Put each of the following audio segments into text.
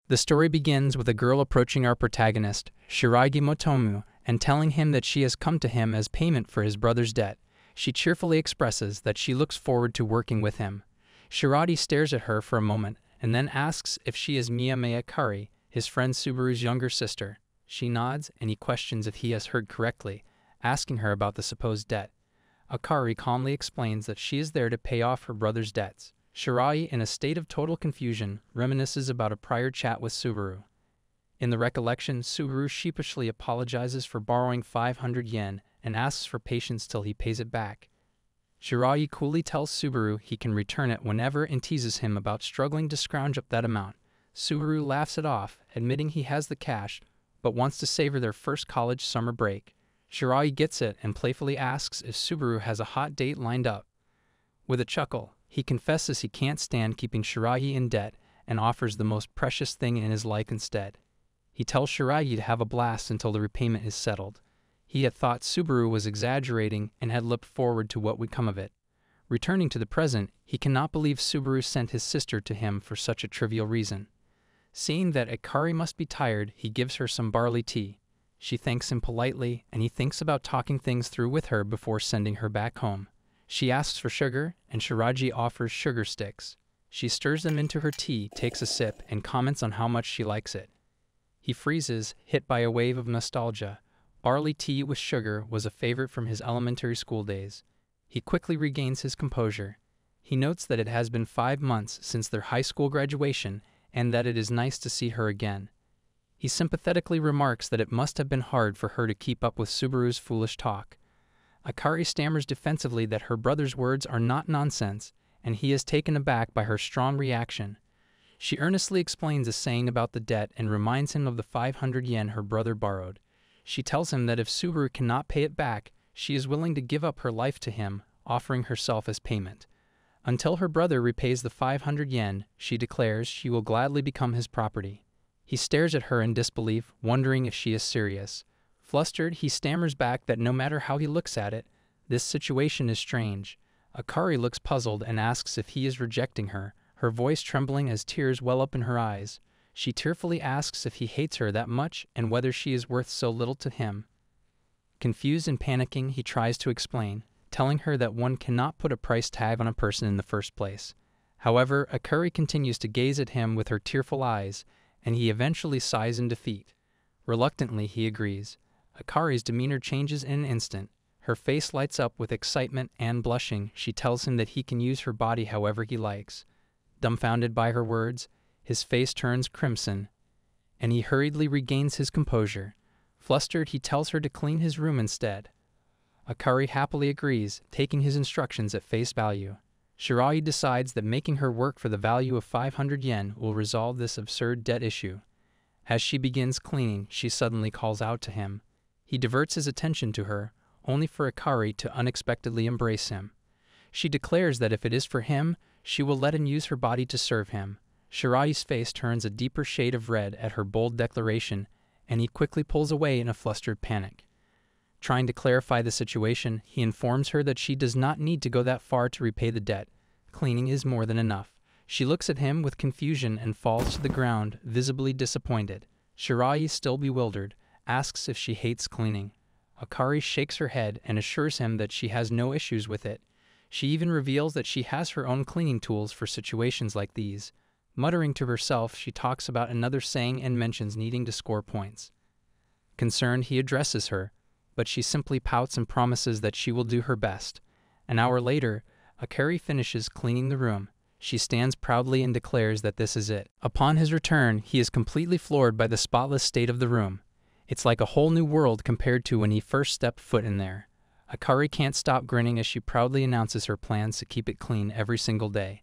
The story begins with a girl approaching our protagonist, Shiragi Motomu, and telling him that she has come to him as payment for his brother's debt. She cheerfully expresses that she looks forward to working with him. Shiragi stares at her for a moment and then asks if she is Miyame Akari, his friend Subaru's younger sister. She nods, and he questions if he has heard correctly, asking her about the supposed debt. Akari calmly explains that she is there to pay off her brother's debts. Shiragi, in a state of total confusion, reminisces about a prior chat with Subaru. In the recollection, Subaru sheepishly apologizes for borrowing 500 yen and asks for patience till he pays it back. Shiragi coolly tells Subaru he can return it whenever and teases him about struggling to scrounge up that amount. Subaru laughs it off, admitting he has the cash, but wants to savor their first college summer break. Shiragi gets it and playfully asks if Subaru has a hot date lined up. With a chuckle, he confesses he can't stand keeping Shiragi in debt and offers the most precious thing in his life instead. He tells Shiragi to have a blast until the repayment is settled. He had thought Subaru was exaggerating and had looked forward to what would come of it. Returning to the present, he cannot believe Subaru sent his sister to him for such a trivial reason. Seeing that Akari must be tired, he gives her some barley tea. She thanks him politely, and he thinks about talking things through with her before sending her back home. She asks for sugar, and Shiragi offers sugar sticks. She stirs them into her tea, takes a sip, and comments on how much she likes it. He freezes, hit by a wave of nostalgia. Barley tea with sugar was a favorite from his elementary school days. He quickly regains his composure. He notes that it has been 5 months since their high school graduation and that it is nice to see her again. He sympathetically remarks that it must have been hard for her to keep up with Subaru's foolish talk. Akari stammers defensively that her brother's words are not nonsense, and he is taken aback by her strong reaction. She earnestly explains a saying about the debt and reminds him of the 500 yen her brother borrowed. She tells him that if Subaru cannot pay it back, she is willing to give up her life to him, offering herself as payment. Until her brother repays the 500 yen, she declares she will gladly become his property. He stares at her in disbelief, wondering if she is serious. Flustered, he stammers back that no matter how he looks at it, this situation is strange. Akari looks puzzled and asks if he is rejecting her, her voice trembling as tears well up in her eyes. She tearfully asks if he hates her that much and whether she is worth so little to him. Confused and panicking, he tries to explain, telling her that one cannot put a price tag on a person in the first place. However, Akari continues to gaze at him with her tearful eyes, and he eventually sighs in defeat. Reluctantly, he agrees. Akari's demeanor changes in an instant. Her face lights up with excitement and blushing. She tells him that he can use her body however he likes. Dumbfounded by her words, his face turns crimson, and he hurriedly regains his composure. Flustered, he tells her to clean his room instead. Akari happily agrees, taking his instructions at face value. Shiragi decides that making her work for the value of 500 yen will resolve this absurd debt issue. As she begins cleaning, she suddenly calls out to him. He diverts his attention to her, only for Akari to unexpectedly embrace him. She declares that if it is for him, she will let him use her body to serve him. Shiragi's face turns a deeper shade of red at her bold declaration, and he quickly pulls away in a flustered panic. Trying to clarify the situation, he informs her that she does not need to go that far to repay the debt. Cleaning is more than enough. She looks at him with confusion and falls to the ground, visibly disappointed. Shiragi, still bewildered, asks if she hates cleaning. Akari shakes her head and assures him that she has no issues with it. She even reveals that she has her own cleaning tools for situations like these. Muttering to herself, she talks about another saying and mentions needing to score points. Concerned, he addresses her, but she simply pouts and promises that she will do her best. An hour later, Akari finishes cleaning the room. She stands proudly and declares that this is it. Upon his return, he is completely floored by the spotless state of the room. It's like a whole new world compared to when he first stepped foot in there. Akari can't stop grinning as she proudly announces her plans to keep it clean every single day.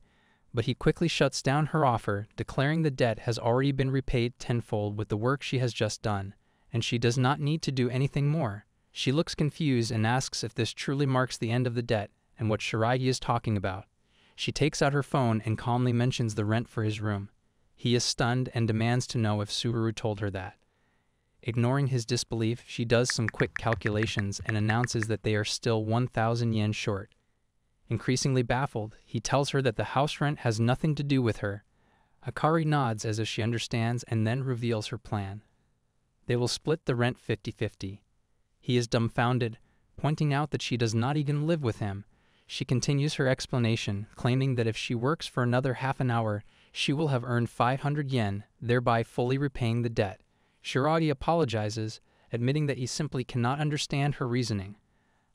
But he quickly shuts down her offer, declaring the debt has already been repaid tenfold with the work she has just done, and she does not need to do anything more. She looks confused and asks if this truly marks the end of the debt and what Shiragi is talking about. She takes out her phone and calmly mentions the rent for his room. He is stunned and demands to know if Subaru told her that. Ignoring his disbelief, she does some quick calculations and announces that they are still 1,000 yen short. Increasingly baffled, he tells her that the house rent has nothing to do with her. Akari nods as if she understands and then reveals her plan. They will split the rent 50-50. He is dumbfounded, pointing out that she does not even live with him. She continues her explanation, claiming that if she works for another half an hour, she will have earned 500 yen, thereby fully repaying the debt. Shiragi apologizes, admitting that he simply cannot understand her reasoning.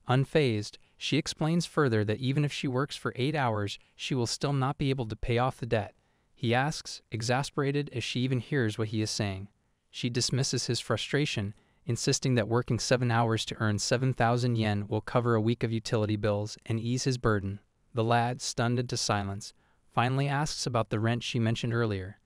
Unfazed, she explains further that even if she works for 8 hours, she will still not be able to pay off the debt. He asks, exasperated as she even hears what he is saying. She dismisses his frustration, insisting that working 7 hours to earn 7,000 yen will cover a week of utility bills and ease his burden. The lad, stunned into silence, finally asks about the rent she mentioned earlier.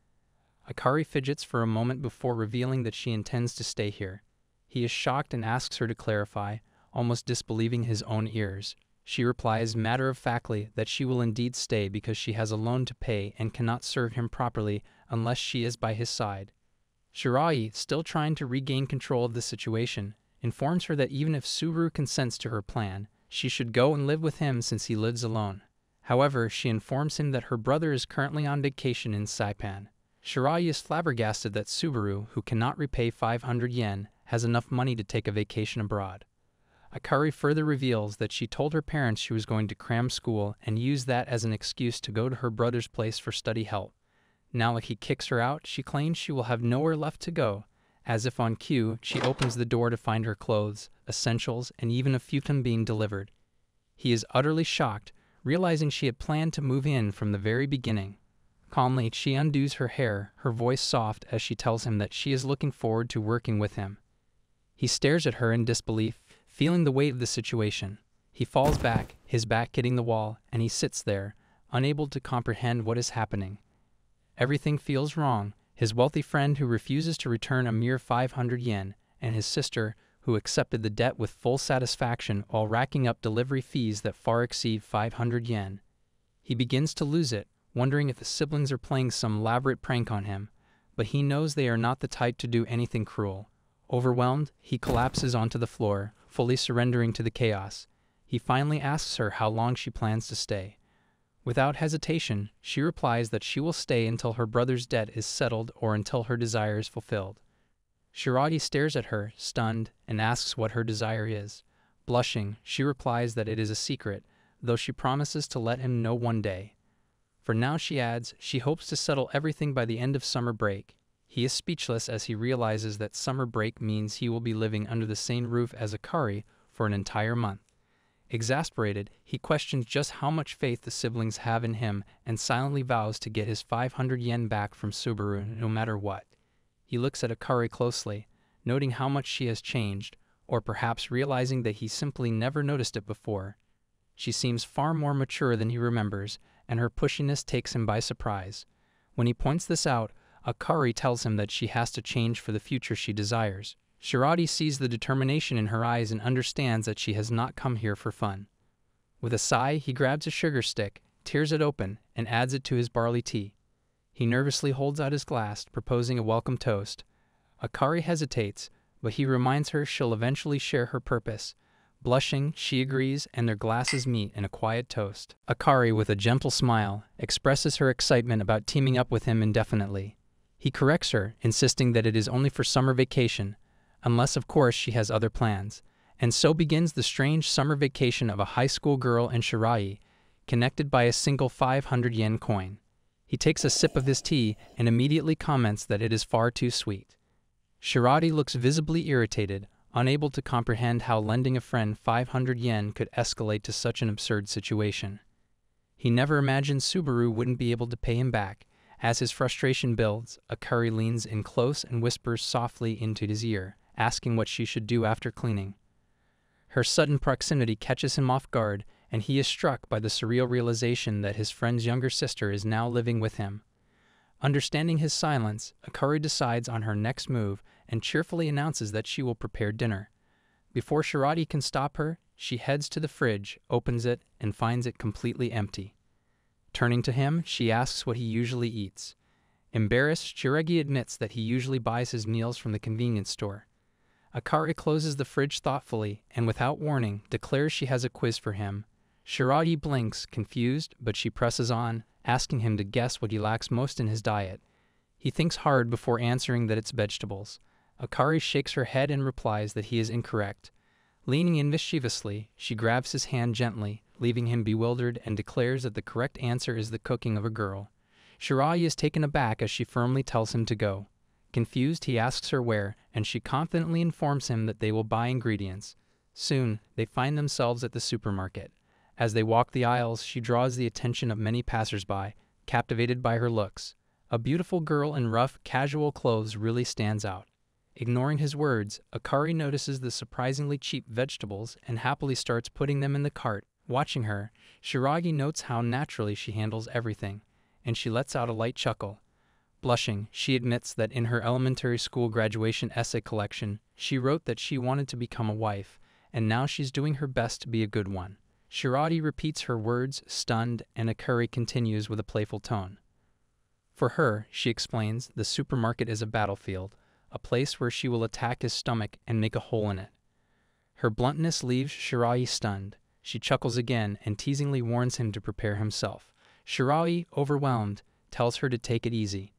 Akari fidgets for a moment before revealing that she intends to stay here. He is shocked and asks her to clarify, almost disbelieving his own ears. She replies matter-of-factly that she will indeed stay because she has a loan to pay and cannot serve him properly unless she is by his side. Shiragi, still trying to regain control of the situation, informs her that even if Subaru consents to her plan, she should go and live with him since he lives alone. However, she informs him that her brother is currently on vacation in Saipan. Shiragi is flabbergasted that Subaru, who cannot repay 500 yen, has enough money to take a vacation abroad. Akari further reveals that she told her parents she was going to cram school and use that as an excuse to go to her brother's place for study help. Now that he kicks her out, she claims she will have nowhere left to go. As if on cue, she opens the door to find her clothes, essentials, and even a futon being delivered. He is utterly shocked, realizing she had planned to move in from the very beginning. Calmly, she undoes her hair, her voice soft as she tells him that she is looking forward to working with him. He stares at her in disbelief, feeling the weight of the situation. He falls back, his back hitting the wall, and he sits there, unable to comprehend what is happening. Everything feels wrong. His wealthy friend who refuses to return a mere 500 yen, and his sister who accepted the debt with full satisfaction while racking up delivery fees that far exceed 500 yen. He begins to lose it, wondering if the siblings are playing some elaborate prank on him, but he knows they are not the type to do anything cruel. Overwhelmed, he collapses onto the floor, fully surrendering to the chaos. He finally asks her how long she plans to stay. Without hesitation, she replies that she will stay until her brother's debt is settled or until her desire is fulfilled. Shiragi stares at her, stunned, and asks what her desire is. Blushing, she replies that it is a secret, though she promises to let him know one day. For now, she adds, she hopes to settle everything by the end of summer break. He is speechless as he realizes that summer break means he will be living under the same roof as Akari for an entire month. Exasperated, he questions just how much faith the siblings have in him and silently vows to get his 500 yen back from Subaru no matter what. He looks at Akari closely, noting how much she has changed, or perhaps realizing that he simply never noticed it before. She seems far more mature than he remembers, and her pushiness takes him by surprise. When he points this out, Akari tells him that she has to change for the future she desires. Shiragi sees the determination in her eyes and understands that she has not come here for fun. With a sigh, he grabs a sugar stick, tears it open, and adds it to his barley tea. He nervously holds out his glass, proposing a welcome toast. Akari hesitates, but he reminds her she'll eventually share her purpose. Blushing, she agrees, and their glasses meet in a quiet toast. Akari, with a gentle smile, expresses her excitement about teaming up with him indefinitely. He corrects her, insisting that it is only for summer vacation, unless of course she has other plans. And so begins the strange summer vacation of a high school girl and Shiragi, connected by a single 500 yen coin. He takes a sip of his tea and immediately comments that it is far too sweet. Shiragi looks visibly irritated, unable to comprehend how lending a friend 500 yen could escalate to such an absurd situation. He never imagined Subaru wouldn't be able to pay him back. As his frustration builds, Akari leans in close and whispers softly into his ear, asking what she should do after cleaning. Her sudden proximity catches him off guard, and he is struck by the surreal realization that his friend's younger sister is now living with him. Understanding his silence, Akari decides on her next move and cheerfully announces that she will prepare dinner. Before Shiragi can stop her, she heads to the fridge, opens it, and finds it completely empty. Turning to him, she asks what he usually eats. Embarrassed, Shiragi admits that he usually buys his meals from the convenience store. Akari closes the fridge thoughtfully and without warning declares she has a quiz for him. Shiragi blinks, confused, but she presses on, asking him to guess what he lacks most in his diet. He thinks hard before answering that it's vegetables. Akari shakes her head and replies that he is incorrect. Leaning in mischievously, she grabs his hand gently, leaving him bewildered, and declares that the correct answer is the cooking of a girl. Shiragi is taken aback as she firmly tells him to go. Confused, he asks her where, and she confidently informs him that they will buy ingredients. Soon, they find themselves at the supermarket. As they walk the aisles, she draws the attention of many passersby, captivated by her looks. A beautiful girl in rough, casual clothes really stands out. Ignoring his words, Akari notices the surprisingly cheap vegetables and happily starts putting them in the cart. Watching her, Shiragi notes how naturally she handles everything, and she lets out a light chuckle. Blushing, she admits that in her elementary school graduation essay collection, she wrote that she wanted to become a wife, and now she's doing her best to be a good one. Shiragi repeats her words, stunned, and Akari continues with a playful tone. For her, she explains, the supermarket is a battlefield, a place where she will attack his stomach and make a hole in it. Her bluntness leaves Shiragi stunned. She chuckles again and teasingly warns him to prepare himself. Shiragi, overwhelmed, tells her to take it easy.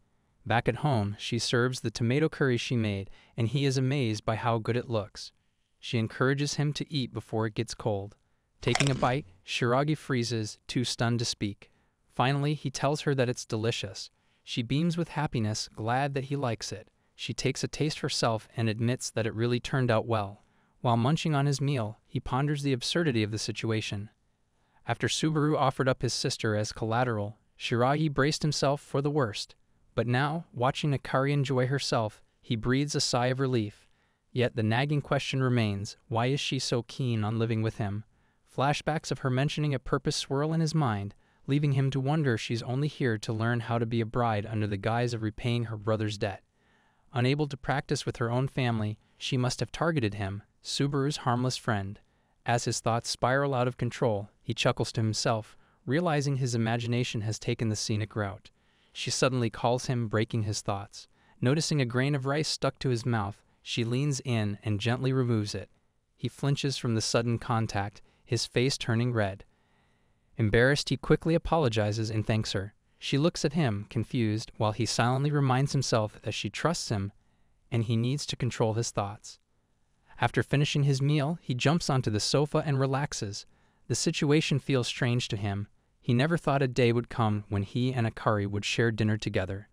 Back at home, she serves the tomato curry she made, and he is amazed by how good it looks. She encourages him to eat before it gets cold. Taking a bite, Shiragi freezes, too stunned to speak. Finally, he tells her that it's delicious. She beams with happiness, glad that he likes it. She takes a taste herself and admits that it really turned out well. While munching on his meal, he ponders the absurdity of the situation. After Subaru offered up his sister as collateral, Shiragi braced himself for the worst. But now, watching Akari enjoy herself, he breathes a sigh of relief. Yet the nagging question remains, why is she so keen on living with him? Flashbacks of her mentioning a purpose swirl in his mind, leaving him to wonder she's only here to learn how to be a bride under the guise of repaying her brother's debt. Unable to practice with her own family, she must have targeted him, Subaru's harmless friend. As his thoughts spiral out of control, he chuckles to himself, realizing his imagination has taken the scenic route. She suddenly calls him, breaking his thoughts. Noticing a grain of rice stuck to his mouth, she leans in and gently removes it. He flinches from the sudden contact, his face turning red. Embarrassed, he quickly apologizes and thanks her. She looks at him, confused, while he silently reminds himself that she trusts him and he needs to control his thoughts. After finishing his meal, he jumps onto the sofa and relaxes. The situation feels strange to him. He never thought a day would come when he and Akari would share dinner together.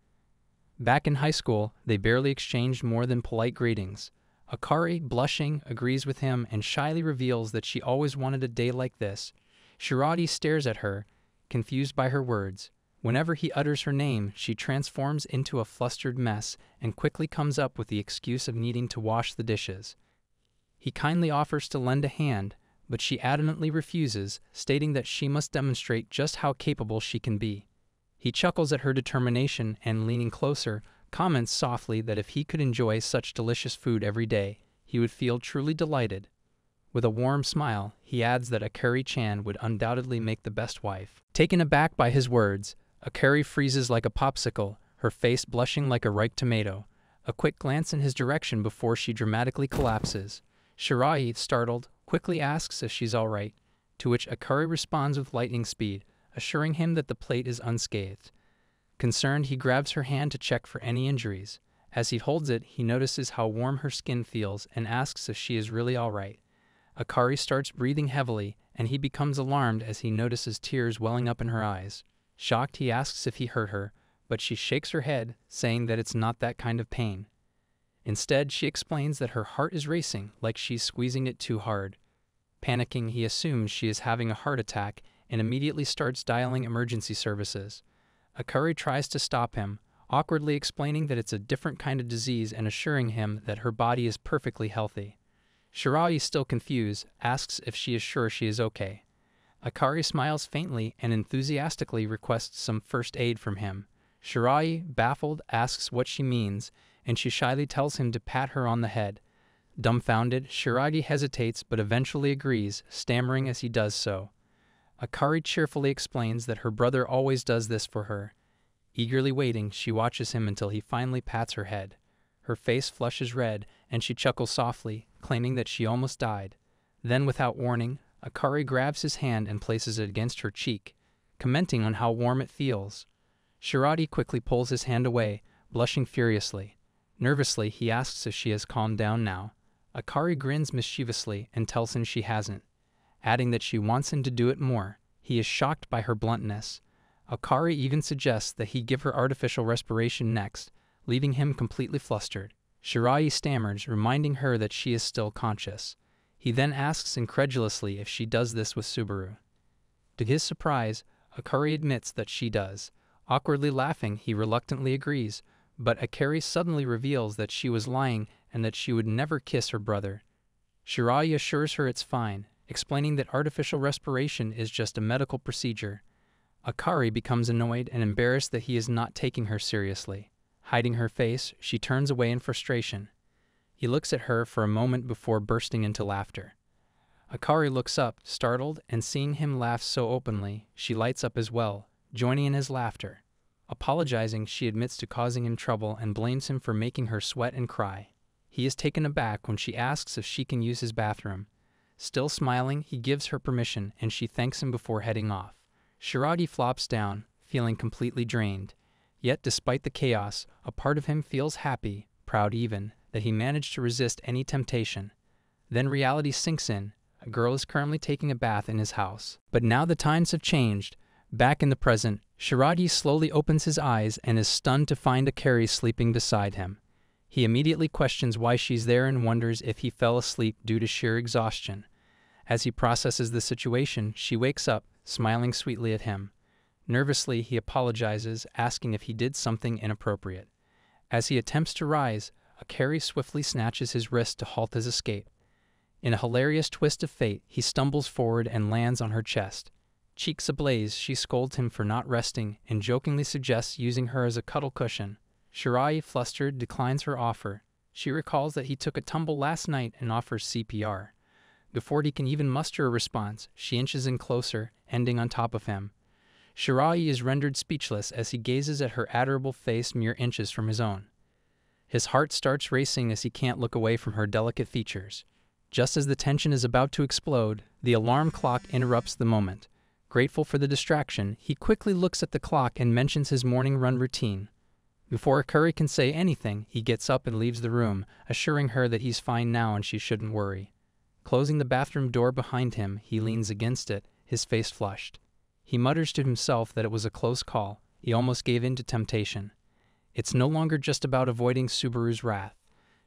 Back in high school, they barely exchanged more than polite greetings. Akari, blushing, agrees with him and shyly reveals that she always wanted a day like this. Shiragi stares at her, confused by her words. Whenever he utters her name, she transforms into a flustered mess and quickly comes up with the excuse of needing to wash the dishes. He kindly offers to lend a hand, but she adamantly refuses, stating that she must demonstrate just how capable she can be. He chuckles at her determination and, leaning closer, comments softly that if he could enjoy such delicious food every day, he would feel truly delighted. With a warm smile, he adds that Akari-chan would undoubtedly make the best wife. Taken aback by his words, Akari freezes like a popsicle, her face blushing like a ripe tomato. A quick glance in his direction before she dramatically collapses. Shiragi, startled, quickly asks if she's all right, to which Akari responds with lightning speed, assuring him that the plate is unscathed. Concerned, he grabs her hand to check for any injuries. As he holds it, he notices how warm her skin feels and asks if she is really all right. Akari starts breathing heavily, and he becomes alarmed as he notices tears welling up in her eyes. Shocked, he asks if he hurt her, but she shakes her head, saying that it's not that kind of pain. Instead, she explains that her heart is racing, like she's squeezing it too hard. Panicking, he assumes she is having a heart attack and immediately starts dialing emergency services. Akari tries to stop him, awkwardly explaining that it's a different kind of disease and assuring him that her body is perfectly healthy. Shiragi, still confused, asks if she is sure she is okay. Akari smiles faintly and enthusiastically requests some first aid from him. Shiragi, baffled, asks what she means, and she shyly tells him to pat her on the head. Dumbfounded, Shiragi hesitates but eventually agrees, stammering as he does so. Akari cheerfully explains that her brother always does this for her. Eagerly waiting, she watches him until he finally pats her head. Her face flushes red, and she chuckles softly, claiming that she almost died. Then, without warning, Akari grabs his hand and places it against her cheek, commenting on how warm it feels. Shiragi quickly pulls his hand away, blushing furiously. Nervously, he asks if she has calmed down now. Akari grins mischievously and tells him she hasn't, adding that she wants him to do it more. He is shocked by her bluntness. Akari even suggests that he give her artificial respiration next, leaving him completely flustered. Shiragi stammers, reminding her that she is still conscious. He then asks incredulously if she does this with Subaru. To his surprise, Akari admits that she does. Awkwardly laughing, he reluctantly agrees, but Akari suddenly reveals that she was lying and that she would never kiss her brother. Shiragi assures her it's fine, explaining that artificial respiration is just a medical procedure. Akari becomes annoyed and embarrassed that he is not taking her seriously. Hiding her face, she turns away in frustration. He looks at her for a moment before bursting into laughter. Akari looks up, startled, and seeing him laugh so openly, she lights up as well, joining in his laughter. Apologizing, she admits to causing him trouble and blames him for making her sweat and cry. He is taken aback when she asks if she can use his bathroom. Still smiling, he gives her permission and she thanks him before heading off. Shiragi flops down, feeling completely drained. Yet despite the chaos, a part of him feels happy, proud even, that he managed to resist any temptation. Then reality sinks in. A girl is currently taking a bath in his house. But now the times have changed. Back in the present, Shiragi slowly opens his eyes and is stunned to find Akari sleeping beside him. He immediately questions why she's there and wonders if he fell asleep due to sheer exhaustion. As he processes the situation, she wakes up, smiling sweetly at him. Nervously, he apologizes, asking if he did something inappropriate. As he attempts to rise, Akari swiftly snatches his wrist to halt his escape. In a hilarious twist of fate, he stumbles forward and lands on her chest. Cheeks ablaze, she scolds him for not resting and jokingly suggests using her as a cuddle cushion. Shiragi, flustered, declines her offer. She recalls that he took a tumble last night and offers CPR. Before he can even muster a response, she inches in closer, ending on top of him. Shiragi is rendered speechless as he gazes at her adorable face mere inches from his own. His heart starts racing as he can't look away from her delicate features. Just as the tension is about to explode, the alarm clock interrupts the moment. Grateful for the distraction, he quickly looks at the clock and mentions his morning run routine. Before Akari can say anything, he gets up and leaves the room, assuring her that he's fine now and she shouldn't worry. Closing the bathroom door behind him, he leans against it, his face flushed. He mutters to himself that it was a close call. He almost gave in to temptation. It's no longer just about avoiding Subaru's wrath.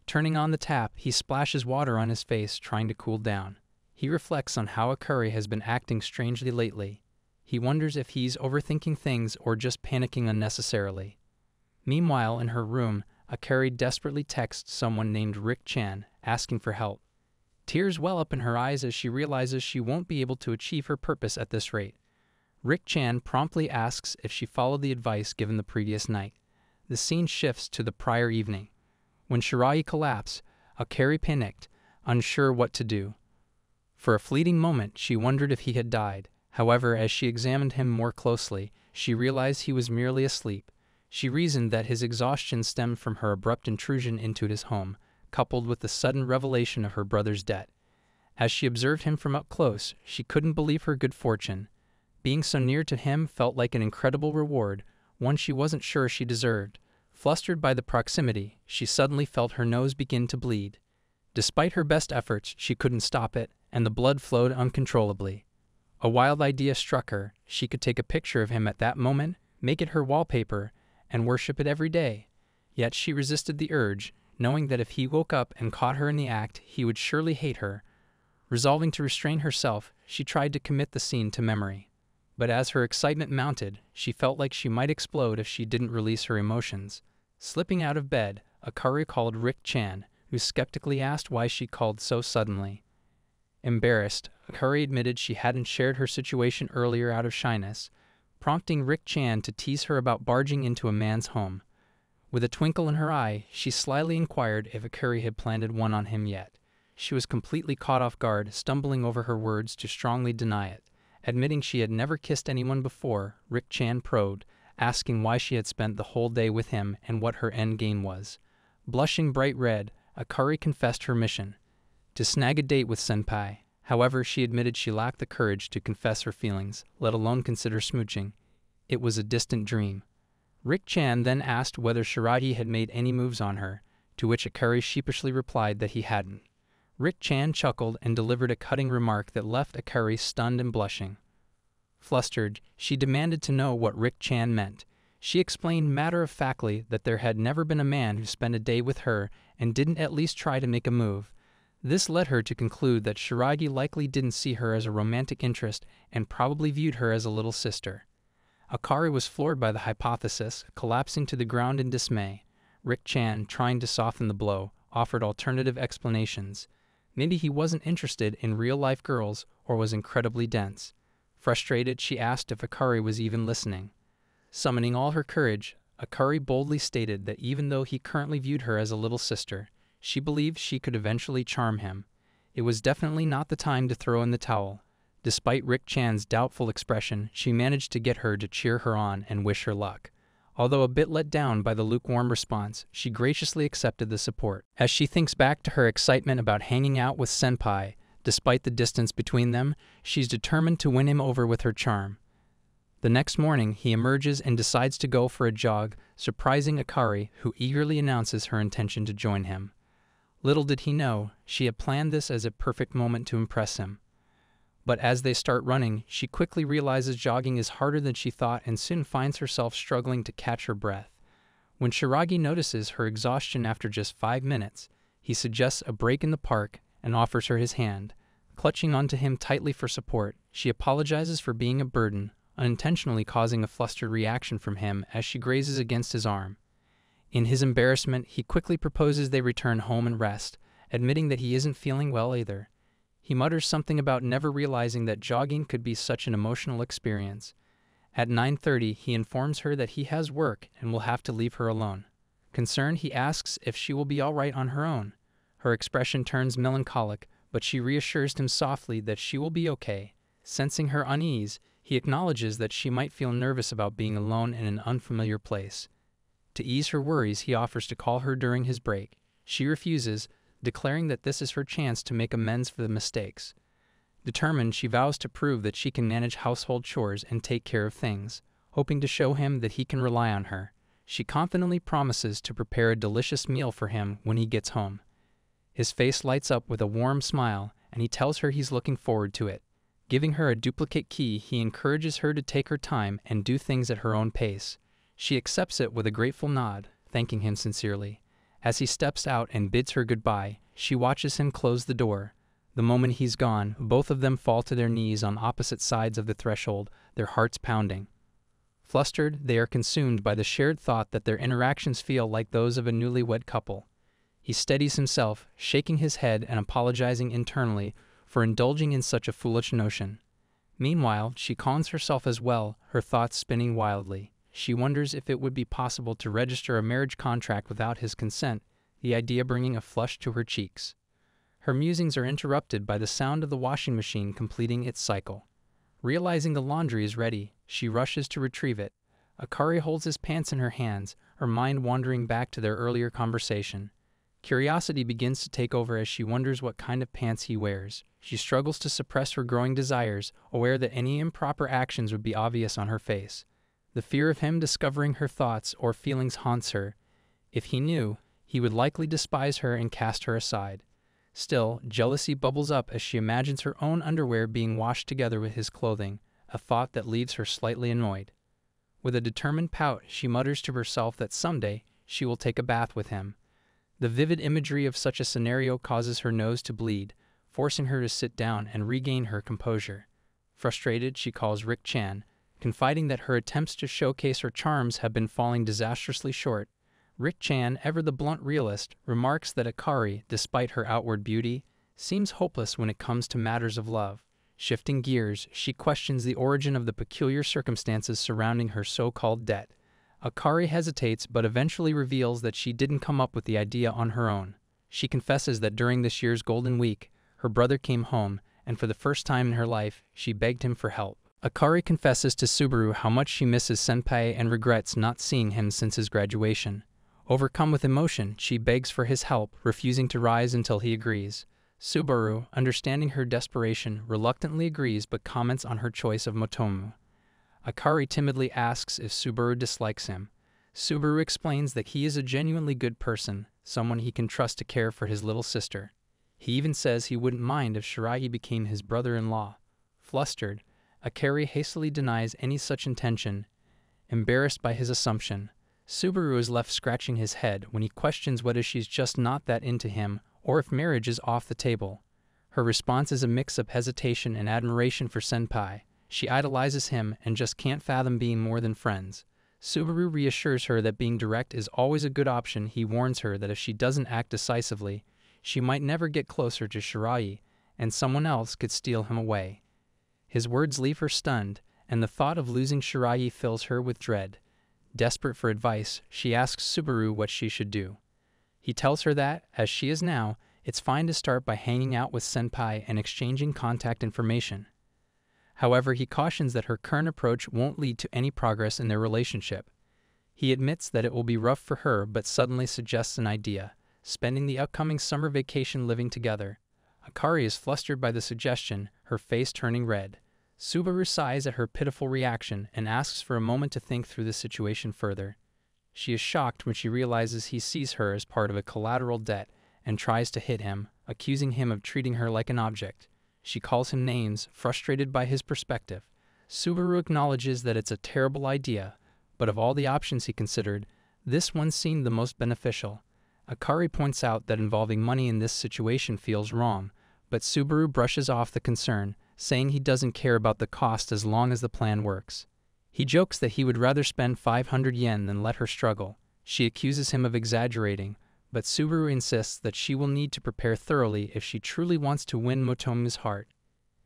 Turning on the tap, he splashes water on his face, trying to cool down. He reflects on how Akari has been acting strangely lately. He wonders if he's overthinking things or just panicking unnecessarily. Meanwhile, in her room, Akari desperately texts someone named Rick Chan, asking for help. Tears well up in her eyes as she realizes she won't be able to achieve her purpose at this rate. Rick Chan promptly asks if she followed the advice given the previous night. The scene shifts to the prior evening. When Shiragi collapsed, Akari panicked, unsure what to do. For a fleeting moment, she wondered if he had died. However, as she examined him more closely, she realized he was merely asleep. She reasoned that his exhaustion stemmed from her abrupt intrusion into his home, coupled with the sudden revelation of her brother's death. As she observed him from up close, she couldn't believe her good fortune. Being so near to him felt like an incredible reward, one she wasn't sure she deserved. Flustered by the proximity, she suddenly felt her nose begin to bleed. Despite her best efforts, she couldn't stop it, and the blood flowed uncontrollably. A wild idea struck her. She could take a picture of him at that moment, make it her wallpaper, and worship it every day. Yet she resisted the urge, knowing that if he woke up and caught her in the act, he would surely hate her. Resolving to restrain herself, she tried to commit the scene to memory. But as her excitement mounted, she felt like she might explode if she didn't release her emotions. Slipping out of bed, Akari called Rick Chan, who skeptically asked why she called so suddenly. Embarrassed, Akari admitted she hadn't shared her situation earlier out of shyness, prompting Rick Chan to tease her about barging into a man's home. With a twinkle in her eye, she slyly inquired if Akari had planted one on him yet. She was completely caught off guard, stumbling over her words to strongly deny it. Admitting she had never kissed anyone before, Rick Chan probed, asking why she had spent the whole day with him and what her end game was. Blushing bright red, Akari confessed her mission: to snag a date with Senpai. However, she admitted she lacked the courage to confess her feelings, let alone consider smooching. It was a distant dream. Rick Chan then asked whether Shiragi had made any moves on her, to which Akari sheepishly replied that he hadn't. Rick Chan chuckled and delivered a cutting remark that left Akari stunned and blushing. Flustered, she demanded to know what Rick Chan meant. She explained matter-of-factly that there had never been a man who spent a day with her and didn't at least try to make a move. This led her to conclude that Shiragi likely didn't see her as a romantic interest and probably viewed her as a little sister. Akari was floored by the hypothesis, collapsing to the ground in dismay. Rick Chan, trying to soften the blow, offered alternative explanations. Maybe he wasn't interested in real-life girls or was incredibly dense. Frustrated, she asked if Akari was even listening. Summoning all her courage, Akari boldly stated that even though he currently viewed her as a little sister, she believed she could eventually charm him. It was definitely not the time to throw in the towel. Despite Rick Chan's doubtful expression, she managed to get her to cheer her on and wish her luck. Although a bit let down by the lukewarm response, she graciously accepted the support. As she thinks back to her excitement about hanging out with Senpai, despite the distance between them, she's determined to win him over with her charm. The next morning, he emerges and decides to go for a jog, surprising Akari, who eagerly announces her intention to join him. Little did he know, she had planned this as a perfect moment to impress him. But as they start running, she quickly realizes jogging is harder than she thought and soon finds herself struggling to catch her breath. When Shiragi notices her exhaustion after just 5 minutes, he suggests a break in the park and offers her his hand. Clutching onto him tightly for support, she apologizes for being a burden, unintentionally causing a flustered reaction from him as she grazes against his arm. In his embarrassment, he quickly proposes they return home and rest, admitting that he isn't feeling well either. He mutters something about never realizing that jogging could be such an emotional experience. At 9:30, he informs her that he has work and will have to leave her alone. Concerned, he asks if she will be all right on her own. Her expression turns melancholic, but she reassures him softly that she will be okay. Sensing her unease, he acknowledges that she might feel nervous about being alone in an unfamiliar place. To ease her worries, he offers to call her during his break. She refuses, declaring that this is her chance to make amends for the mistakes. Determined, she vows to prove that she can manage household chores and take care of things, hoping to show him that he can rely on her. She confidently promises to prepare a delicious meal for him when he gets home. His face lights up with a warm smile, and he tells her he's looking forward to it. Giving her a duplicate key, he encourages her to take her time and do things at her own pace. She accepts it with a grateful nod, thanking him sincerely. As he steps out and bids her goodbye, she watches him close the door. The moment he's gone, both of them fall to their knees on opposite sides of the threshold, their hearts pounding. Flustered, they are consumed by the shared thought that their interactions feel like those of a newlywed couple. He steadies himself, shaking his head and apologizing internally for indulging in such a foolish notion. Meanwhile, she calms herself as well, her thoughts spinning wildly. She wonders if it would be possible to register a marriage contract without his consent, the idea bringing a flush to her cheeks. Her musings are interrupted by the sound of the washing machine completing its cycle. Realizing the laundry is ready, she rushes to retrieve it. Akari holds his pants in her hands, her mind wandering back to their earlier conversation. Curiosity begins to take over as she wonders what kind of pants he wears. She struggles to suppress her growing desires, aware that any improper actions would be obvious on her face. The fear of him discovering her thoughts or feelings haunts her. If he knew, he would likely despise her and cast her aside. Still, jealousy bubbles up as she imagines her own underwear being washed together with his clothing, a thought that leaves her slightly annoyed. With a determined pout, she mutters to herself that someday she will take a bath with him. The vivid imagery of such a scenario causes her nose to bleed, forcing her to sit down and regain her composure. Frustrated, she calls Rick Chan, confiding that her attempts to showcase her charms have been falling disastrously short. Rick Chan, ever the blunt realist, remarks that Akari, despite her outward beauty, seems hopeless when it comes to matters of love. Shifting gears, she questions the origin of the peculiar circumstances surrounding her so-called debt. Akari hesitates but eventually reveals that she didn't come up with the idea on her own. She confesses that during this year's Golden Week, her brother came home, and for the first time in her life, she begged him for help. Akari confesses to Subaru how much she misses Senpai and regrets not seeing him since his graduation. Overcome with emotion, she begs for his help, refusing to rise until he agrees. Subaru, understanding her desperation, reluctantly agrees but comments on her choice of Motomu. Akari timidly asks if Subaru dislikes him. Subaru explains that he is a genuinely good person, someone he can trust to care for his little sister. He even says he wouldn't mind if Shiragi became his brother-in-law. Flustered, Akari hastily denies any such intention. Embarrassed by his assumption, Subaru is left scratching his head when he questions whether she's just not that into him or if marriage is off the table. Her response is a mix of hesitation and admiration for Senpai. She idolizes him and just can't fathom being more than friends. Subaru reassures her that being direct is always a good option. He warns her that if she doesn't act decisively, she might never get closer to Shiragi, and someone else could steal him away. His words leave her stunned, and the thought of losing Shiragi fills her with dread. Desperate for advice, she asks Subaru what she should do. He tells her that, as she is now, it's fine to start by hanging out with Senpai and exchanging contact information. However, he cautions that her current approach won't lead to any progress in their relationship. He admits that it will be rough for her but suddenly suggests an idea, spending the upcoming summer vacation living together. Akari is flustered by the suggestion, her face turning red. Subaru sighs at her pitiful reaction and asks for a moment to think through the situation further. She is shocked when she realizes he sees her as part of a collateral debt and tries to hit him, accusing him of treating her like an object. She calls him names, frustrated by his perspective. Subaru acknowledges that it's a terrible idea, but of all the options he considered, this one seemed the most beneficial. Akari points out that involving money in this situation feels wrong, but Subaru brushes off the concern, saying he doesn't care about the cost as long as the plan works. He jokes that he would rather spend 500 yen than let her struggle. She accuses him of exaggerating, but Subaru insists that she will need to prepare thoroughly if she truly wants to win Motomu's heart.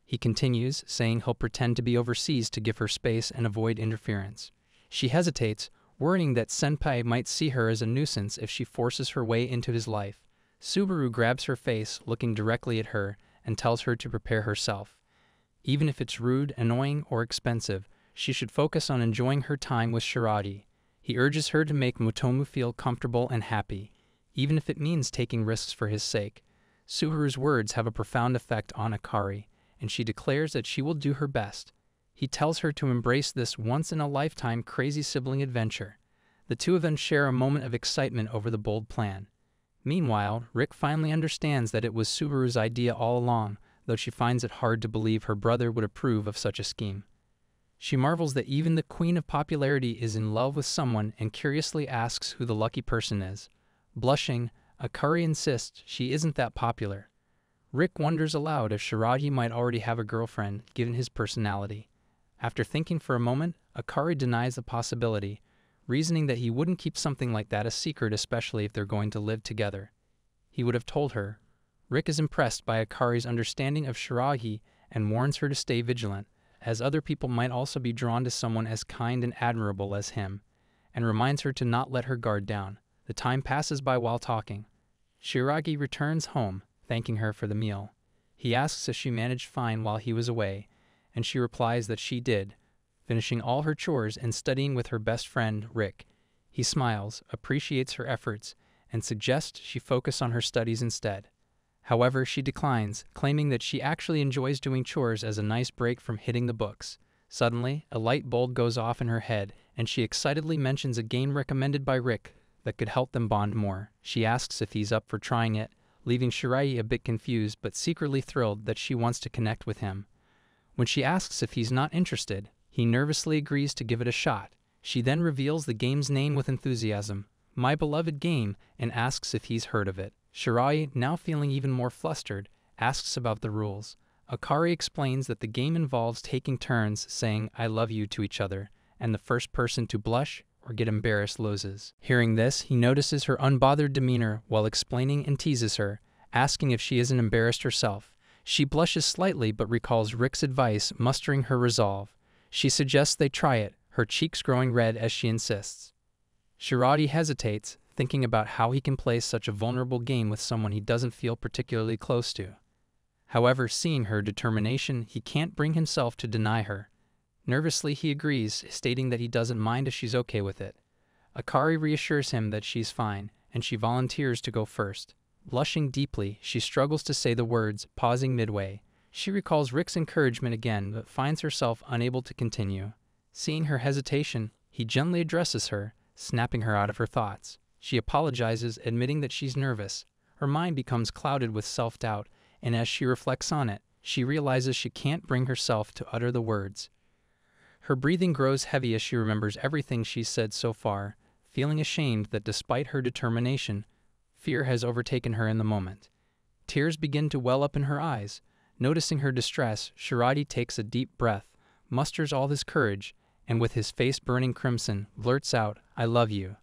He continues, saying he'll pretend to be overseas to give her space and avoid interference. She hesitates, worrying that Senpai might see her as a nuisance if she forces her way into his life. Subaru grabs her face, looking directly at her, and tells her to prepare herself. Even if it's rude, annoying, or expensive, she should focus on enjoying her time with Shiragi. He urges her to make Motomu feel comfortable and happy, even if it means taking risks for his sake. Subaru's words have a profound effect on Akari, and she declares that she will do her best. He tells her to embrace this once-in-a-lifetime crazy sibling adventure. The two of them share a moment of excitement over the bold plan. Meanwhile, Rick finally understands that it was Subaru's idea all along, though she finds it hard to believe her brother would approve of such a scheme. She marvels that even the queen of popularity is in love with someone and curiously asks who the lucky person is. Blushing, Akari insists she isn't that popular. Rick wonders aloud if Shiragi might already have a girlfriend, given his personality. After thinking for a moment, Akari denies the possibility, reasoning that he wouldn't keep something like that a secret, especially if they're going to live together. He would have told her. Rick is impressed by Akari's understanding of Shiragi and warns her to stay vigilant, as other people might also be drawn to someone as kind and admirable as him, and reminds her to not let her guard down. The time passes by while talking. Shiragi returns home, thanking her for the meal. He asks if she managed fine while he was away, and she replies that she did, finishing all her chores and studying with her best friend, Rick. He smiles, appreciates her efforts, and suggests she focus on her studies instead. However, she declines, claiming that she actually enjoys doing chores as a nice break from hitting the books. Suddenly, a light bulb goes off in her head, and she excitedly mentions a game recommended by Rick that could help them bond more. She asks if he's up for trying it, leaving Shiragi a bit confused but secretly thrilled that she wants to connect with him. When she asks if he's not interested, he nervously agrees to give it a shot. She then reveals the game's name with enthusiasm, My Beloved Game, and asks if he's heard of it. Shiragi, now feeling even more flustered, asks about the rules. Akari explains that the game involves taking turns saying I love you to each other, and the first person to blush or get embarrassed loses. Hearing this, he notices her unbothered demeanor while explaining and teases her, asking if she isn't embarrassed herself. She blushes slightly but recalls Rick's advice, mustering her resolve. She suggests they try it, her cheeks growing red as she insists. Shiragi hesitates, thinking about how he can play such a vulnerable game with someone he doesn't feel particularly close to. However, seeing her determination, he can't bring himself to deny her. Nervously, he agrees, stating that he doesn't mind if she's okay with it. Akari reassures him that she's fine, and she volunteers to go first. Blushing deeply, she struggles to say the words, pausing midway. She recalls Rick's encouragement again, but finds herself unable to continue. Seeing her hesitation, he gently addresses her, snapping her out of her thoughts. She apologizes, admitting that she's nervous. Her mind becomes clouded with self-doubt, and as she reflects on it, she realizes she can't bring herself to utter the words. Her breathing grows heavy as she remembers everything she's said so far, feeling ashamed that despite her determination, fear has overtaken her in the moment. Tears begin to well up in her eyes. Noticing her distress, Shiragi takes a deep breath, musters all his courage, and with his face burning crimson, blurts out, "I love you."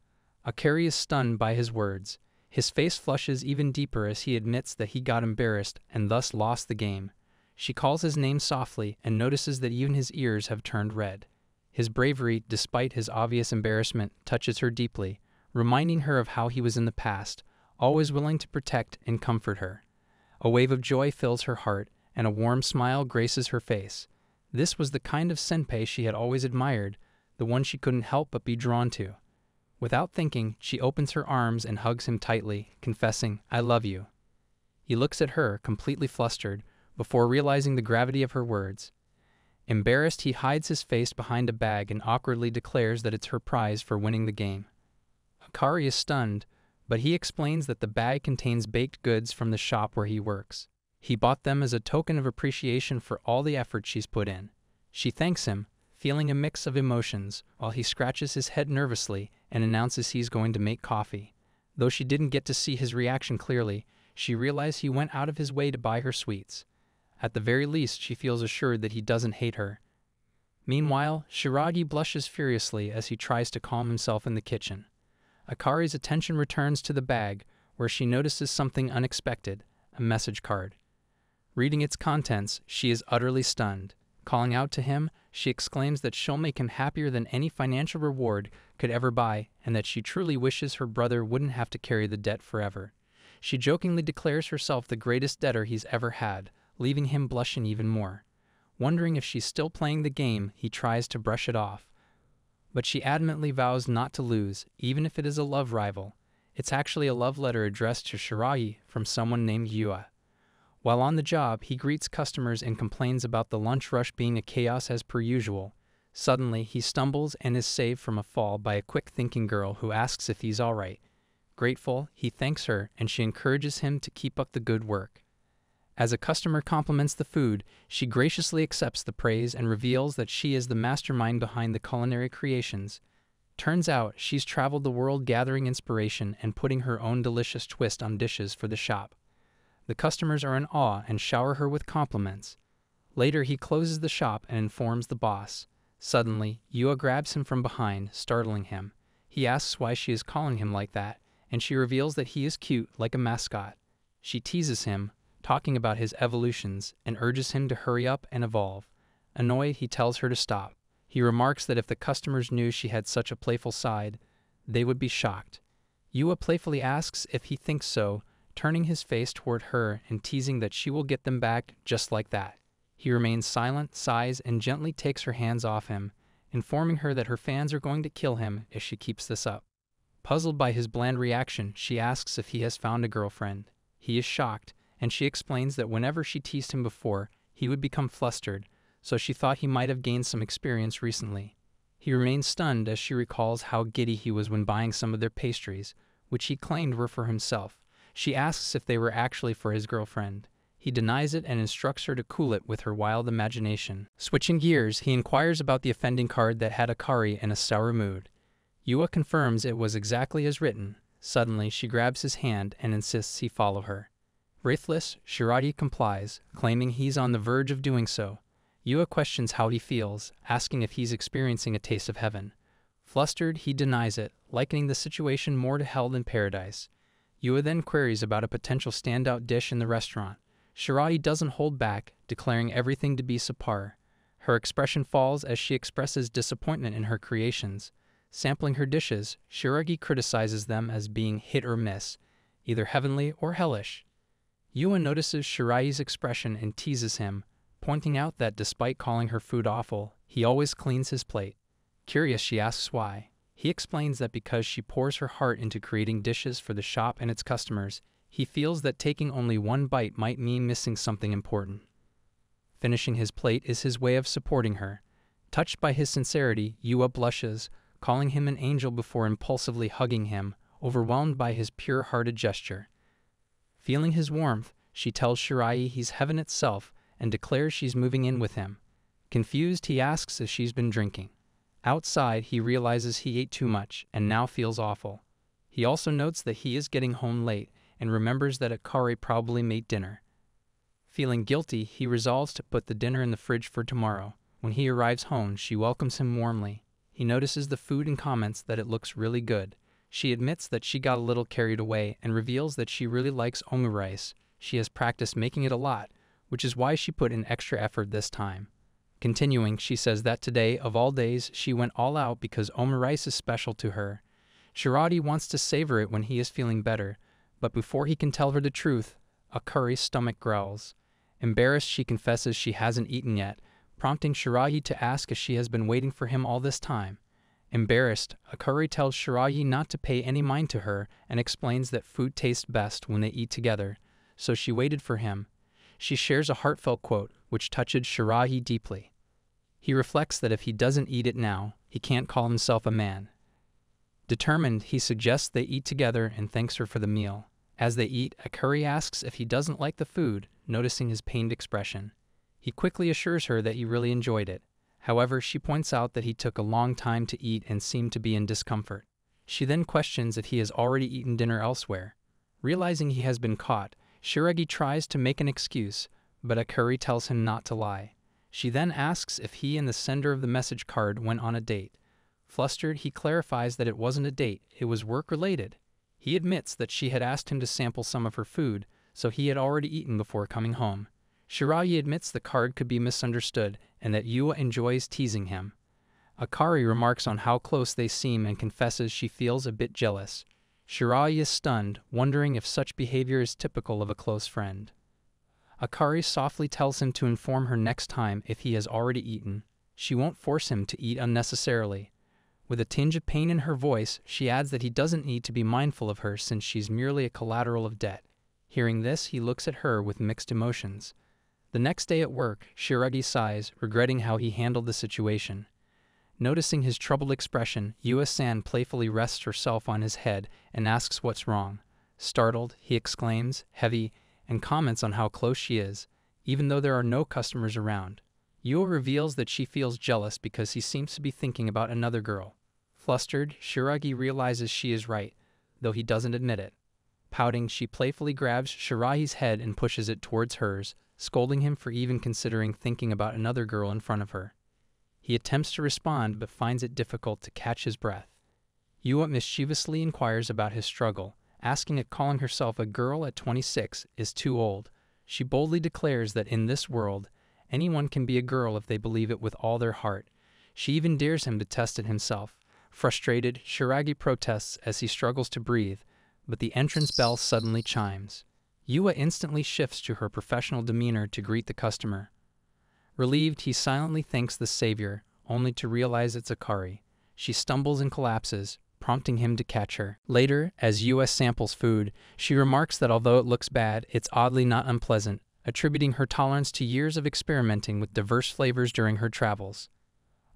Akari is stunned by his words. His face flushes even deeper as he admits that he got embarrassed and thus lost the game. She calls his name softly and notices that even his ears have turned red. His bravery, despite his obvious embarrassment, touches her deeply, reminding her of how he was in the past, always willing to protect and comfort her. A wave of joy fills her heart, and a warm smile graces her face. This was the kind of senpai she had always admired, the one she couldn't help but be drawn to. Without thinking, she opens her arms and hugs him tightly, confessing, "I love you." He looks at her, completely flustered, before realizing the gravity of her words. Embarrassed, he hides his face behind a bag and awkwardly declares that it's her prize for winning the game. Akari is stunned, but he explains that the bag contains baked goods from the shop where he works. He bought them as a token of appreciation for all the effort she's put in. She thanks him, feeling a mix of emotions, while he scratches his head nervously and announces he's going to make coffee. Though she didn't get to see his reaction clearly, she realized he went out of his way to buy her sweets. At the very least, she feels assured that he doesn't hate her. Meanwhile, Shiragi blushes furiously as he tries to calm himself in the kitchen. Akari's attention returns to the bag, where she notices something unexpected, a message card. Reading its contents, she is utterly stunned. Calling out to him, she exclaims that she'll make him happier than any financial reward could ever buy, and that she truly wishes her brother wouldn't have to carry the debt forever. She jokingly declares herself the greatest debtor he's ever had, leaving him blushing even more. Wondering if she's still playing the game, he tries to brush it off. But she adamantly vows not to lose, even if it is a love rival. It's actually a love letter addressed to Shiragi from someone named Yua. While on the job, he greets customers and complains about the lunch rush being a chaos as per usual. Suddenly, he stumbles and is saved from a fall by a quick-thinking girl who asks if he's all right. Grateful, he thanks her and she encourages him to keep up the good work. As a customer compliments the food, she graciously accepts the praise and reveals that she is the mastermind behind the culinary creations. Turns out, she's traveled the world gathering inspiration and putting her own delicious twist on dishes for the shop. The customers are in awe and shower her with compliments. Later, he closes the shop and informs the boss. Suddenly, Yua grabs him from behind, startling him. He asks why she is calling him like that, and she reveals that he is cute, like a mascot. She teases him, talking about his evolutions, and urges him to hurry up and evolve. Annoyed, he tells her to stop. He remarks that if the customers knew she had such a playful side, they would be shocked. Yua playfully asks if he thinks so, turning his face toward her and teasing that she will get them back just like that. He remains silent, sighs, and gently takes her hands off him, informing her that her fans are going to kill him if she keeps this up. Puzzled by his bland reaction, she asks if he has found a girlfriend. He is shocked, and she explains that whenever she teased him before, he would become flustered, so she thought he might have gained some experience recently. He remains stunned as she recalls how giddy he was when buying some of their pastries, which he claimed were for himself. She asks if they were actually for his girlfriend. He denies it and instructs her to cool it with her wild imagination. Switching gears, he inquires about the offending card that had Akari in a sour mood. Yua confirms it was exactly as written. Suddenly, she grabs his hand and insists he follow her. Wraithless, Shiragi complies, claiming he's on the verge of doing so. Yua questions how he feels, asking if he's experiencing a taste of heaven. Flustered, he denies it, likening the situation more to hell than paradise. Yua then queries about a potential standout dish in the restaurant. Shiragi doesn't hold back, declaring everything to be subpar. Her expression falls as she expresses disappointment in her creations. Sampling her dishes, Shiragi criticizes them as being hit or miss, either heavenly or hellish. Yua notices Shiragi's expression and teases him, pointing out that despite calling her food awful, he always cleans his plate. Curious, she asks why. He explains that because she pours her heart into creating dishes for the shop and its customers, He feels that taking only one bite might mean missing something important. Finishing his plate is his way of supporting her. Touched by his sincerity, Yua blushes, calling him an angel before impulsively hugging him, overwhelmed by his pure-hearted gesture. Feeling his warmth, she tells Shirai he's heaven itself and declares she's moving in with him. Confused, he asks if she's been drinking. Outside, he realizes he ate too much and now feels awful. He also notes that he is getting home late and remembers that Akari probably made dinner. Feeling guilty, he resolves to put the dinner in the fridge for tomorrow. When he arrives home, she welcomes him warmly. He notices the food and comments that it looks really good. She admits that she got a little carried away and reveals that she really likes omurice. She has practiced making it a lot, which is why she put in extra effort this time. Continuing, she says that today, of all days, she went all out because omurice is special to her. Shiragi wants to savor it when he is feeling better, but before he can tell her the truth, Akari's stomach growls. Embarrassed, she confesses she hasn't eaten yet, prompting Shiragi to ask if she has been waiting for him all this time. Embarrassed, Akari tells Shiragi not to pay any mind to her and explains that food tastes best when they eat together, so she waited for him. She shares a heartfelt quote, which touches Shiragi deeply. He reflects that if he doesn't eat it now, he can't call himself a man. Determined, he suggests they eat together and thanks her for the meal. As they eat, Akari asks if he doesn't like the food, noticing his pained expression. He quickly assures her that he really enjoyed it. However, she points out that he took a long time to eat and seemed to be in discomfort. She then questions if he has already eaten dinner elsewhere. Realizing he has been caught, Shiragi tries to make an excuse, but Akari tells him not to lie. She then asks if he and the sender of the message card went on a date. Flustered, he clarifies that it wasn't a date, it was work-related. He admits that she had asked him to sample some of her food, so he had already eaten before coming home. Shiragi admits the card could be misunderstood and that Yua enjoys teasing him. Akari remarks on how close they seem and confesses she feels a bit jealous. Shiragi is stunned, wondering if such behavior is typical of a close friend. Akari softly tells him to inform her next time if he has already eaten. She won't force him to eat unnecessarily. With a tinge of pain in her voice, she adds that he doesn't need to be mindful of her since she's merely a collateral of debt. Hearing this, he looks at her with mixed emotions. The next day at work, Shiragi sighs, regretting how he handled the situation. Noticing his troubled expression, Yua-san playfully rests herself on his head and asks what's wrong. Startled, he exclaims, heavy, and comments on how close she is, even though there are no customers around. Yua reveals that she feels jealous because he seems to be thinking about another girl. Flustered, Shiragi realizes she is right, though he doesn't admit it. Pouting, she playfully grabs Shiragi's head and pushes it towards hers, scolding him for even considering thinking about another girl in front of her. He attempts to respond but finds it difficult to catch his breath. Yua mischievously inquires about his struggle, asking if calling herself a girl at 26 is too old. She boldly declares that in this world, anyone can be a girl if they believe it with all their heart. She even dares him to test it himself. Frustrated, Shiragi protests as he struggles to breathe, but the entrance bell suddenly chimes. Yua instantly shifts to her professional demeanor to greet the customer. Relieved, he silently thanks the savior, only to realize it's Akari. She stumbles and collapses, prompting him to catch her. Later, as Yua samples food, she remarks that although it looks bad, it's oddly not unpleasant, attributing her tolerance to years of experimenting with diverse flavors during her travels.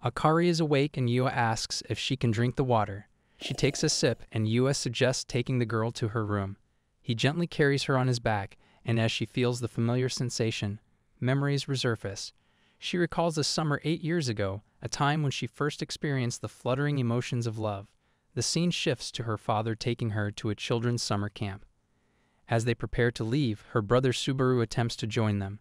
Akari is awake and Yua asks if she can drink the water. She takes a sip and Yua suggests taking the girl to her room. He gently carries her on his back, and as she feels the familiar sensation, memories resurface. She recalls a summer 8 years ago, a time when she first experienced the fluttering emotions of love. The scene shifts to her father taking her to a children's summer camp. As they prepare to leave, her brother Subaru attempts to join them.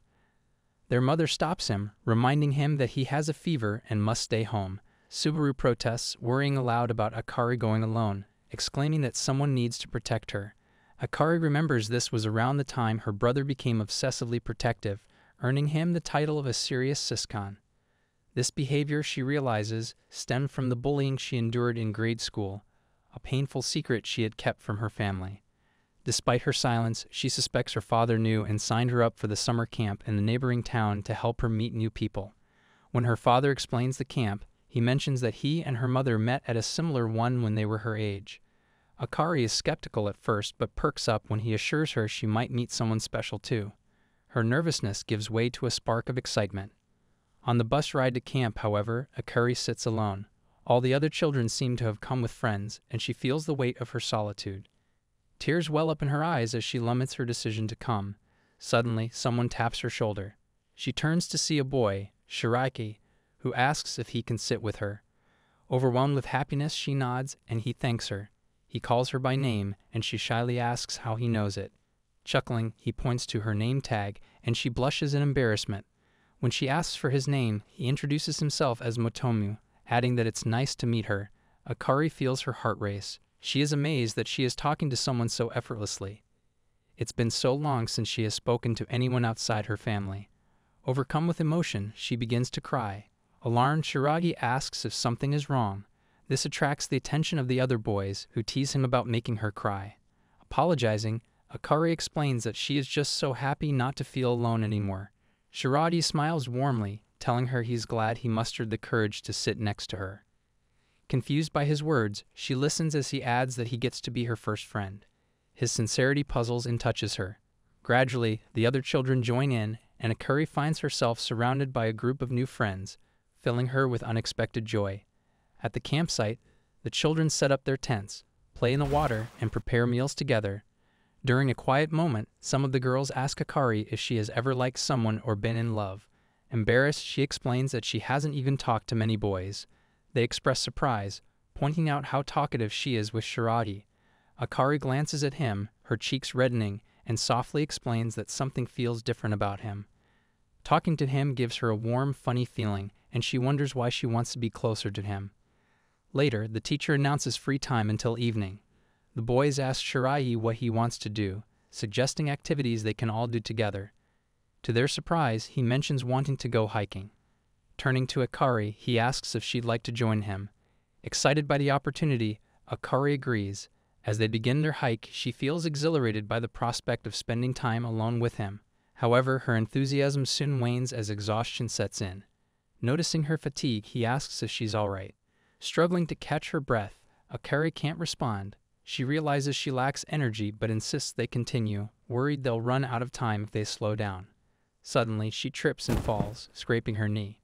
Their mother stops him, reminding him that he has a fever and must stay home. Subaru protests, worrying aloud about Akari going alone, exclaiming that someone needs to protect her. Akari remembers this was around the time her brother became obsessively protective, earning him the title of a serious siscon. This behavior, she realizes, stemmed from the bullying she endured in grade school, a painful secret she had kept from her family. Despite her silence, she suspects her father knew and signed her up for the summer camp in the neighboring town to help her meet new people. When her father explains the camp, he mentions that he and her mother met at a similar one when they were her age. Akari is skeptical at first but perks up when he assures her she might meet someone special too. Her nervousness gives way to a spark of excitement. On the bus ride to camp, however, Akari sits alone. All the other children seem to have come with friends, and she feels the weight of her solitude. Tears well up in her eyes as she laments her decision to come. Suddenly, someone taps her shoulder. She turns to see a boy, Shiraki, who asks if he can sit with her. Overwhelmed with happiness, she nods, and he thanks her. He calls her by name, and she shyly asks how he knows it. Chuckling, he points to her name tag, and she blushes in embarrassment. When she asks for his name, he introduces himself as Motomu, adding that it's nice to meet her. Akari feels her heart race. She is amazed that she is talking to someone so effortlessly. It's been so long since she has spoken to anyone outside her family. Overcome with emotion, she begins to cry. Alarmed, Shiragi asks if something is wrong. This attracts the attention of the other boys, who tease him about making her cry. Apologizing, Akari explains that she is just so happy not to feel alone anymore. Shiragi smiles warmly, telling her he's glad he mustered the courage to sit next to her. Confused by his words, she listens as he adds that he gets to be her first friend. His sincerity puzzles and touches her. Gradually, the other children join in, and Akari finds herself surrounded by a group of new friends, filling her with unexpected joy. At the campsite, the children set up their tents, play in the water, and prepare meals together. During a quiet moment, some of the girls ask Akari if she has ever liked someone or been in love. Embarrassed, she explains that she hasn't even talked to many boys. They express surprise, pointing out how talkative she is with Shiragi. Akari glances at him, her cheeks reddening, and softly explains that something feels different about him. Talking to him gives her a warm, funny feeling, and she wonders why she wants to be closer to him. Later, the teacher announces free time until evening. The boys ask Shiragi what he wants to do, suggesting activities they can all do together. To their surprise, he mentions wanting to go hiking. Turning to Akari, he asks if she'd like to join him. Excited by the opportunity, Akari agrees. As they begin their hike, she feels exhilarated by the prospect of spending time alone with him. However, her enthusiasm soon wanes as exhaustion sets in. Noticing her fatigue, he asks if she's all right. Struggling to catch her breath, Akari can't respond. She realizes she lacks energy but insists they continue, worried they'll run out of time if they slow down. Suddenly, she trips and falls, scraping her knee.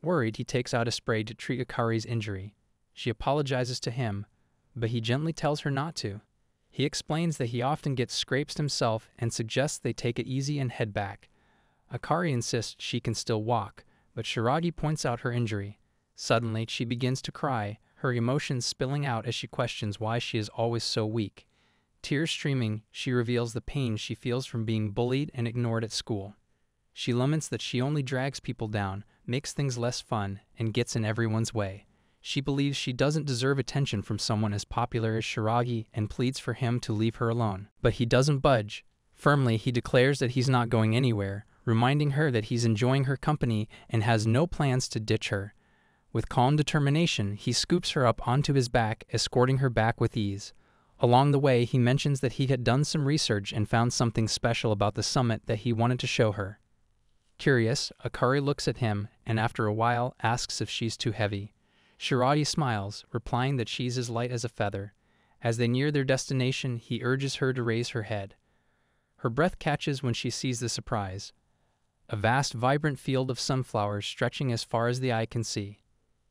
Worried, he takes out a spray to treat Akari's injury. She apologizes to him, but he gently tells her not to. He explains that he often gets scrapes himself and suggests they take it easy and head back. Akari insists she can still walk, but Shiragi points out her injury. Suddenly, she begins to cry, her emotions spilling out as she questions why she is always so weak. Tears streaming, she reveals the pain she feels from being bullied and ignored at school. She laments that she only drags people down, makes things less fun, and gets in everyone's way. She believes she doesn't deserve attention from someone as popular as Shiragi and pleads for him to leave her alone. But he doesn't budge. Firmly, he declares that he's not going anywhere, reminding her that he's enjoying her company and has no plans to ditch her. With calm determination, he scoops her up onto his back, escorting her back with ease. Along the way, he mentions that he had done some research and found something special about the summit that he wanted to show her. Curious, Akari looks at him and after a while asks if she's too heavy. Shiragi smiles, replying that she's as light as a feather. As they near their destination, he urges her to raise her head. Her breath catches when she sees the surprise. A vast, vibrant field of sunflowers stretching as far as the eye can see.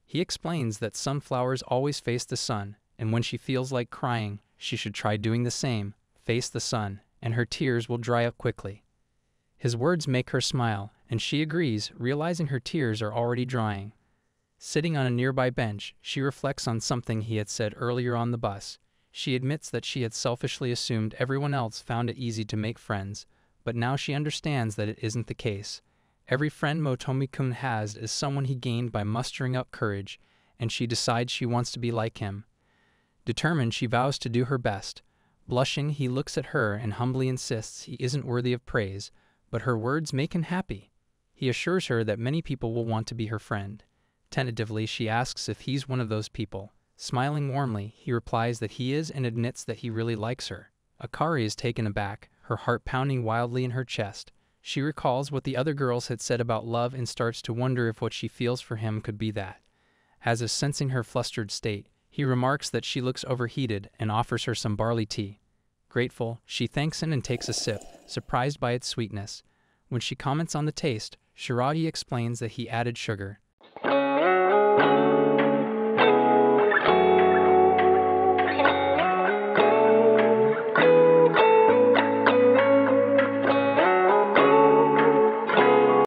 He explains that sunflowers always face the sun, and when she feels like crying, she should try doing the same, face the sun, and her tears will dry up quickly. His words make her smile, and she agrees, realizing her tears are already drying. Sitting on a nearby bench, she reflects on something he had said earlier on the bus. She admits that she had selfishly assumed everyone else found it easy to make friends, but now she understands that it isn't the case. Every friend Motomi-kun has is someone he gained by mustering up courage, and she decides she wants to be like him. Determined, she vows to do her best. Blushing, he looks at her and humbly insists he isn't worthy of praise, but her words make him happy. He assures her that many people will want to be her friend. Tentatively, she asks if he's one of those people. Smiling warmly, he replies that he is and admits that he really likes her. Akari is taken aback, her heart pounding wildly in her chest. She recalls what the other girls had said about love and starts to wonder if what she feels for him could be that. As if sensing her flustered state, He remarks that she looks overheated and offers her some barley tea. Grateful, she thanks him and takes a sip, surprised by its sweetness. When she comments on the taste, Shiragi explains that he added sugar.